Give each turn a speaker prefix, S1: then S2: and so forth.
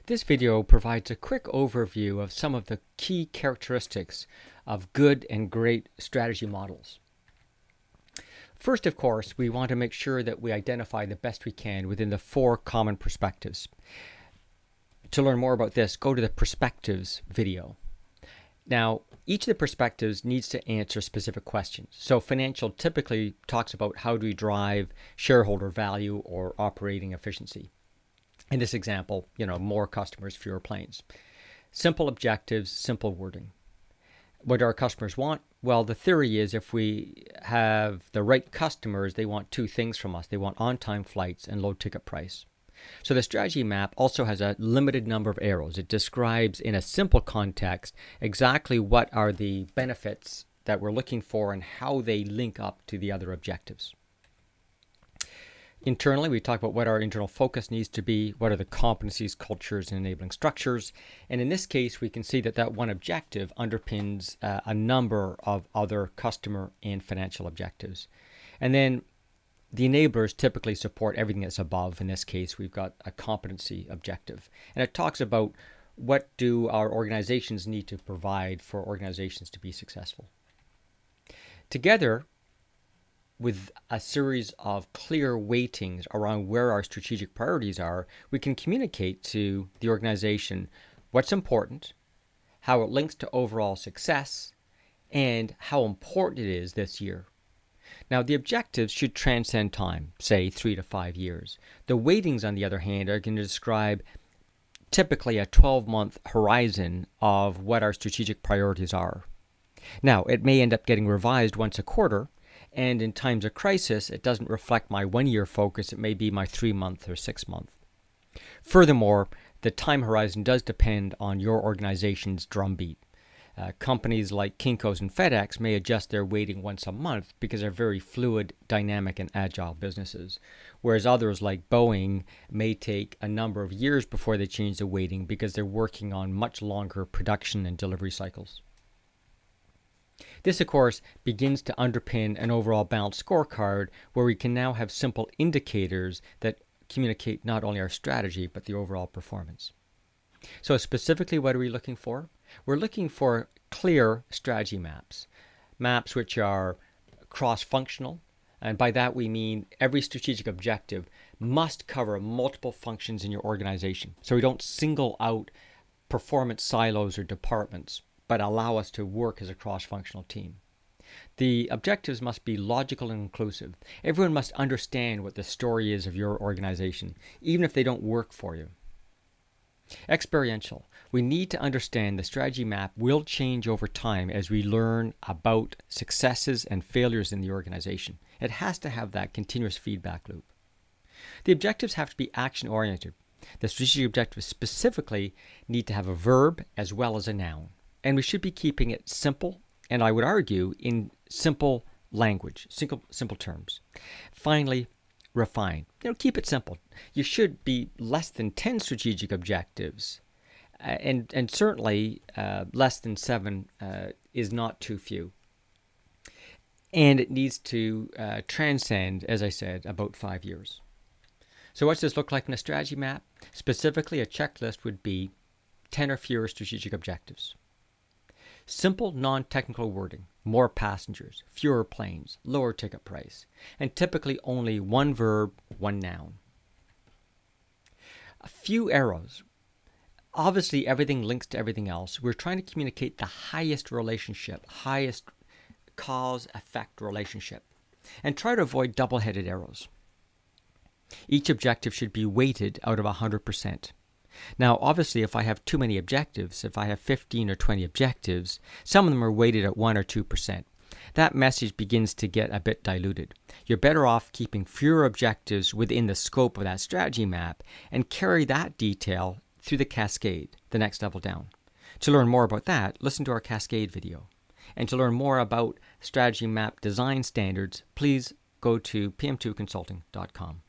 S1: This video provides a quick overview of some of the key characteristics of good and great strategy models. First, of course, we want to make sure that we identify the best we can within the 4 common perspectives. To learn more about this, go to the perspectives video. Now, each of the perspectives needs to answer specific questions. So financial typically talks about how do we drive shareholder value or operating efficiency. In this example, more customers, fewer planes. Simple objectives, simple wording. What do our customers want? Well, the theory is if we have the right customers, they want 2 things from us. They want on-time flights and low ticket price. So the strategy map also has a limited number of arrows. It describes in a simple context exactly what are the benefits that we're looking for and how they link up to the other objectives. Internally, we talk about what our internal focus needs to be, what are the competencies, cultures, and enabling structures. And in this case, we can see that that one objective underpins a number of other customer and financial objectives. And then the enablers typically support everything that's above. In this case, we've got a competency objective. And it talks about what do our organizations need to provide for organizations to be successful. Together, with a series of clear weightings around where our strategic priorities are, we can communicate to the organization what's important, how it links to overall success, and how important it is this year. Now, the objectives should transcend time, say 3 to 5 years. The weightings, on the other hand, are going to describe typically a 12-month horizon of what our strategic priorities are. Now, it may end up getting revised once a quarter, and in times of crisis, it doesn't reflect my 1-year focus. It may be my 3-month or 6-month. Furthermore, the time horizon does depend on your organization's drumbeat. Companies like Kinko's and FedEx may adjust their weighting once a month because they're very fluid, dynamic, and agile businesses, whereas others like Boeing may take a number of years before they change the weighting because they're working on much longer production and delivery cycles. This, of course, begins to underpin an overall balanced scorecard where we can now have simple indicators that communicate not only our strategy but the overall performance. So specifically, what are we looking for? We're looking for clear strategy maps, maps which are cross-functional, and by that we mean every strategic objective must cover multiple functions in your organization. So we don't single out performance silos or departments, but allow us to work as a cross-functional team. The objectives must be logical and inclusive. Everyone must understand what the story is of your organization, even if they don't work for you. Experiential. We need to understand the strategy map will change over time as we learn about successes and failures in the organization. It has to have that continuous feedback loop. The objectives have to be action-oriented. The strategic objectives specifically need to have a verb as well as a noun. And we should be keeping it simple, and I would argue in simple language, simple terms. Finally, refine. Keep it simple. You should be less than 10 strategic objectives, and certainly less than 7 is not too few. And it needs to transcend, as I said, about 5 years. So what's this look like in a strategy map? Specifically, a checklist would be 10 or fewer strategic objectives. Simple, non-technical wording, more passengers, fewer planes, lower ticket price, and typically only 1 verb, 1 noun. A few arrows. Obviously, everything links to everything else. We're trying to communicate the highest relationship, highest cause-effect relationship, and try to avoid double-headed arrows. Each objective should be weighted out of 100%. Now, obviously, if I have too many objectives, if I have 15 or 20 objectives, some of them are weighted at 1 or 2%. That message begins to get a bit diluted. You're better off keeping fewer objectives within the scope of that strategy map and carry that detail through the cascade, the next level down. To learn more about that, listen to our cascade video. And to learn more about strategy map design standards, please go to pm2consulting.com.